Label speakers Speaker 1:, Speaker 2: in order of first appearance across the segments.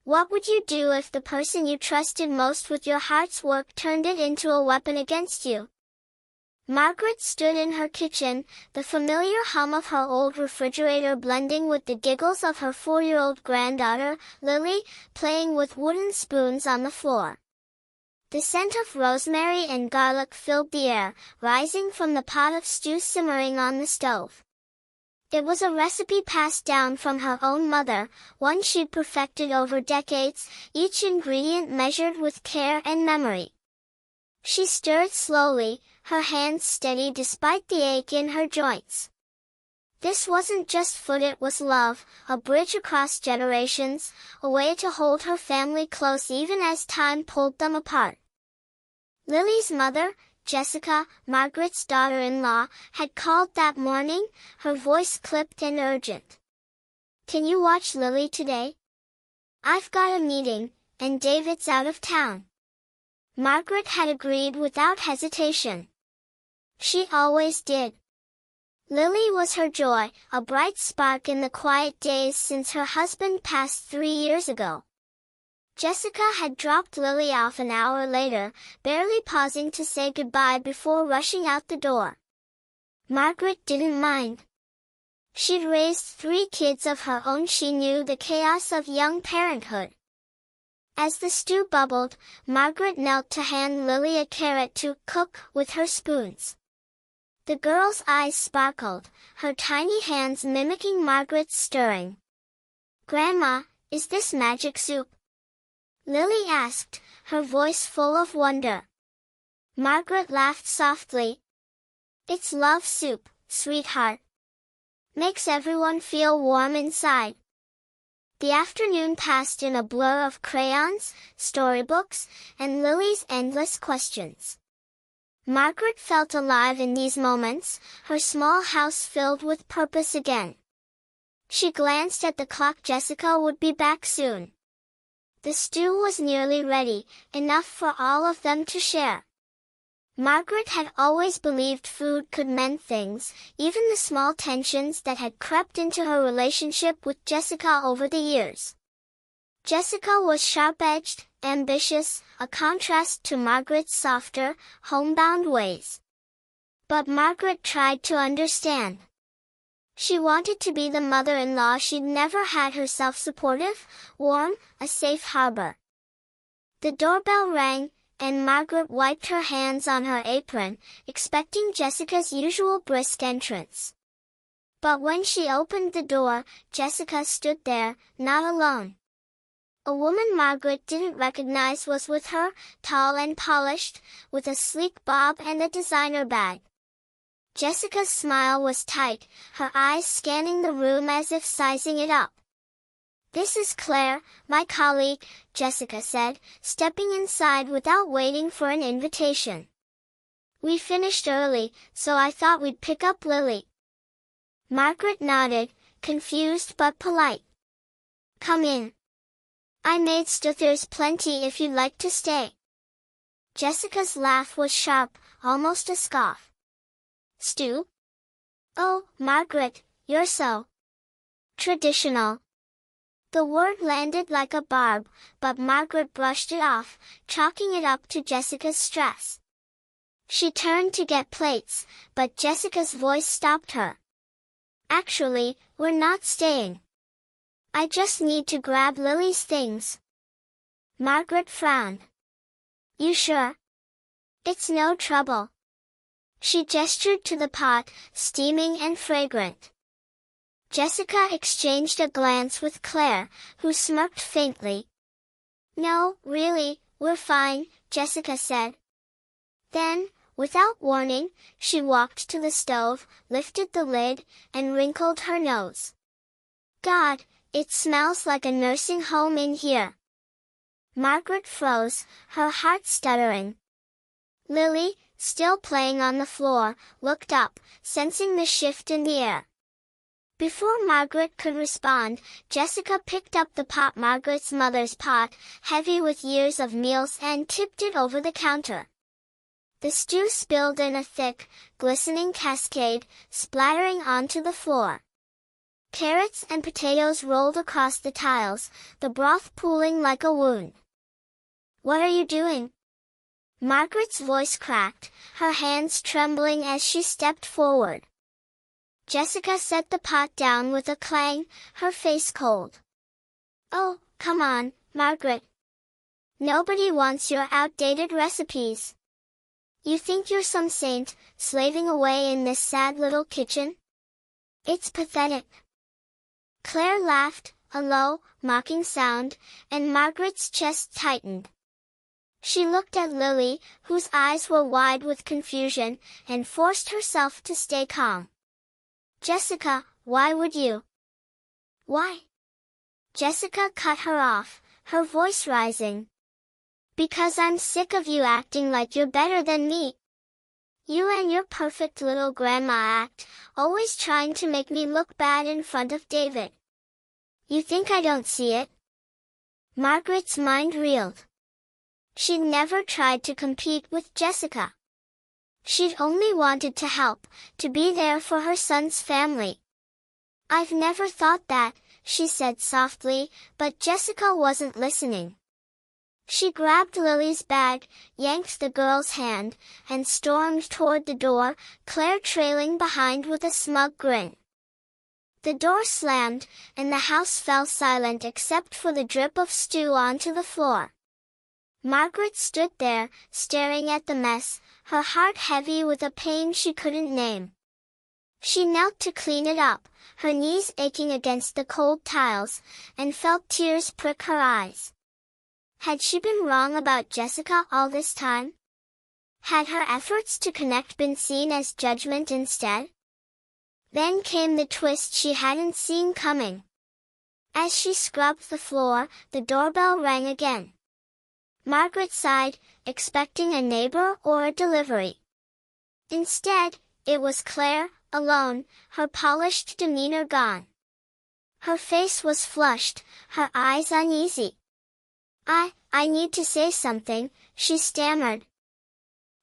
Speaker 1: What would you do if the person you trusted most with your heart's work turned it into a weapon against you? Margaret stood in her kitchen, the familiar hum of her old refrigerator blending with the giggles of her 4-year-old granddaughter, Lily, playing with wooden spoons on the floor. The scent of rosemary and garlic filled the air, rising from the pot of stew simmering on the stove. It was a recipe passed down from her own mother, one she'd perfected over decades, each ingredient measured with care and memory. She stirred slowly, her hands steady despite the ache in her joints. This wasn't just food, it was love, a bridge across generations, a way to hold her family close even as time pulled them apart. Lily's mother, Jessica, Margaret's daughter-in-law, had called that morning, her voice clipped and urgent. "Can you watch Lily today? I've got a meeting, and David's out of town." Margaret had agreed without hesitation. She always did. Lily was her joy, a bright spark in the quiet days since her husband passed 3 years ago. Jessica had dropped Lily off an hour later, barely pausing to say goodbye before rushing out the door. Margaret didn't mind. She'd raised 3 kids of her own. She knew the chaos of young parenthood. As the stew bubbled, Margaret knelt to hand Lily a carrot to cook with her spoons. The girl's eyes sparkled, her tiny hands mimicking Margaret's stirring. "Grandma, is this magic soup?" Lily asked, her voice full of wonder. Margaret laughed softly. "It's love soup, sweetheart. Makes everyone feel warm inside." The afternoon passed in a blur of crayons, storybooks, and Lily's endless questions. Margaret felt alive in these moments, her small house filled with purpose again. She glanced at the clock. Jessica would be back soon. The stew was nearly ready, enough for all of them to share. Margaret had always believed food could mend things, even the small tensions that had crept into her relationship with Jessica over the years. Jessica was sharp-edged, ambitious, a contrast to Margaret's softer, homebound ways. But Margaret tried to understand. She wanted to be the mother-in-law she'd never had herself, supportive, warm, a safe harbor. The doorbell rang, and Margaret wiped her hands on her apron, expecting Jessica's usual brisk entrance. But when she opened the door, Jessica stood there, not alone. A woman Margaret didn't recognize was with her, tall and polished, with a sleek bob and a designer bag. Jessica's smile was tight, her eyes scanning the room as if sizing it up. "This is Claire, my colleague," Jessica said, stepping inside without waiting for an invitation. "We finished early, so I thought we'd pick up Lily." Margaret nodded, confused but polite. "Come in. I made stew. There's plenty if you'd like to stay." Jessica's laugh was sharp, almost a scoff. "Stew? Oh, Margaret, you're so traditional." The word landed like a barb, but Margaret brushed it off, chalking it up to Jessica's stress. She turned to get plates, but Jessica's voice stopped her. "Actually, we're not staying. I just need to grab Lily's things." Margaret frowned. "You sure? It's no trouble." She gestured to the pot, steaming and fragrant. Jessica exchanged a glance with Claire, who smirked faintly. "No, really, we're fine," Jessica said. Then, without warning, she walked to the stove, lifted the lid, and wrinkled her nose. "God, it smells like a nursing home in here." Margaret froze, her heart stuttering. Lily, still playing on the floor, looked up, sensing the shift in the air. Before Margaret could respond, Jessica picked up the pot, Margaret's mother's pot, heavy with years of meals, and tipped it over the counter. The stew spilled in a thick, glistening cascade, splattering onto the floor. Carrots and potatoes rolled across the tiles, the broth pooling like a wound. "What are you doing?" Margaret's voice cracked, her hands trembling as she stepped forward. Jessica set the pot down with a clang, her face cold. "Oh, come on, Margaret. Nobody wants your outdated recipes. You think you're some saint, slaving away in this sad little kitchen? It's pathetic." Claire laughed, a low, mocking sound, and Margaret's chest tightened. She looked at Lily, whose eyes were wide with confusion, and forced herself to stay calm. "Jessica, why would you?" "Why?" Jessica cut her off, her voice rising. "Because I'm sick of you acting like you're better than me. You and your perfect little grandma act, always trying to make me look bad in front of David. You think I don't see it?" Margaret's mind reeled. She'd never tried to compete with Jessica. She'd only wanted to help, to be there for her son's family. "I've never thought that," she said softly, but Jessica wasn't listening. She grabbed Lily's bag, yanked the girl's hand, and stormed toward the door, Claire trailing behind with a smug grin. The door slammed, and the house fell silent except for the drip of stew onto the floor. Margaret stood there, staring at the mess, her heart heavy with a pain she couldn't name. She knelt to clean it up, her knees aching against the cold tiles, and felt tears prick her eyes. Had she been wrong about Jessica all this time? Had her efforts to connect been seen as judgment instead? Then came the twist she hadn't seen coming. As she scrubbed the floor, the doorbell rang again. Margaret sighed, expecting a neighbor or a delivery. Instead, it was Claire, alone, her polished demeanor gone. Her face was flushed, her eyes uneasy. I need to say something," she stammered.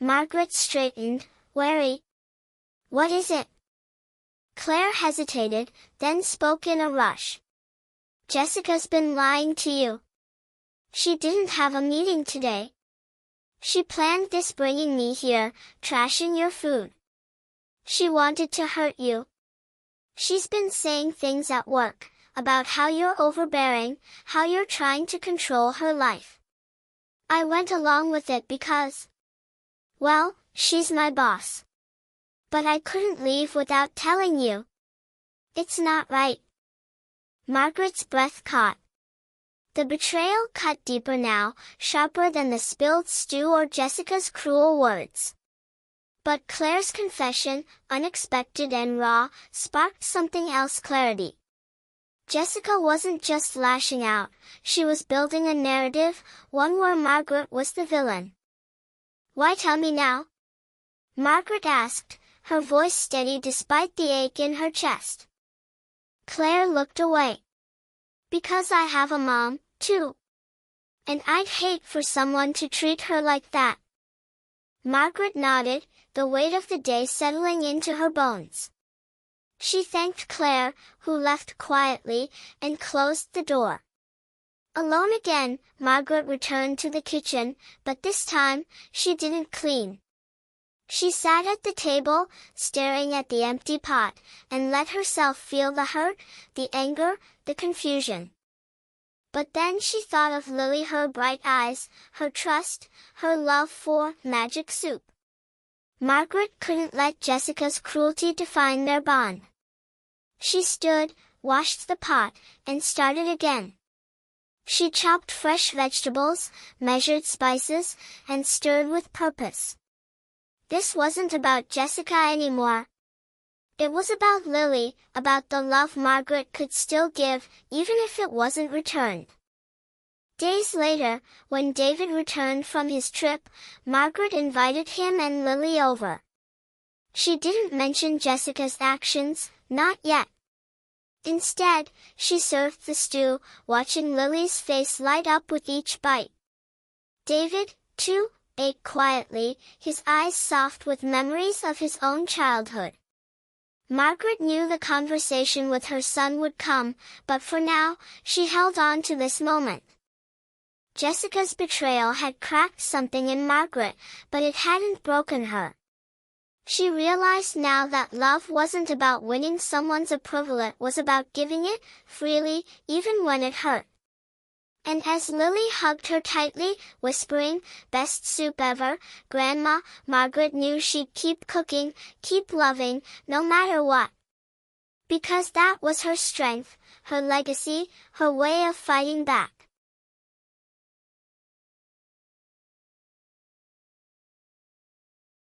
Speaker 1: Margaret straightened, wary. "What is it?" Claire hesitated, then spoke in a rush. "Jessica's been lying to you. She didn't have a meeting today. She planned this bringing me here, trashing your food. She wanted to hurt you. She's been saying things at work, about how you're overbearing, how you're trying to control her life. I went along with it because, well, she's my boss. But I couldn't leave without telling you. It's not right." Margaret's breath caught. The betrayal cut deeper now, sharper than the spilled stew or Jessica's cruel words. But Claire's confession, unexpected and raw, sparked something else: clarity. Jessica wasn't just lashing out, she was building a narrative, one where Margaret was the villain. "Why tell me now?" Margaret asked, her voice steady despite the ache in her chest. Claire looked away. "Because I have a mom, too. And I'd hate for someone to treat her like that." Margaret nodded, the weight of the day settling into her bones. She thanked Claire, who left quietly, and closed the door. Alone again, Margaret returned to the kitchen, but this time, she didn't clean. She sat at the table, staring at the empty pot, and let herself feel the hurt, the anger, the confusion. But then she thought of Lily, her bright eyes, her trust, her love for magic soup. Margaret couldn't let Jessica's cruelty define their bond. She stood, washed the pot, and started again. She chopped fresh vegetables, measured spices, and stirred with purpose. This wasn't about Jessica anymore. It was about Lily, about the love Margaret could still give, even if it wasn't returned. Days later, when David returned from his trip, Margaret invited him and Lily over. She didn't mention Jessica's actions, not yet. Instead, she served the stew, watching Lily's face light up with each bite. David, too, ate quietly, his eyes soft with memories of his own childhood. Margaret knew the conversation with her son would come, but for now, she held on to this moment. Jessica's betrayal had cracked something in Margaret, but it hadn't broken her. She realized now that love wasn't about winning someone's approval, it was about giving it, freely, even when it hurt. And as Lily hugged her tightly, whispering, "Best soup ever, Grandma," Margaret knew she'd keep cooking, keep loving, no matter what. Because that was her strength, her legacy, her way of fighting back.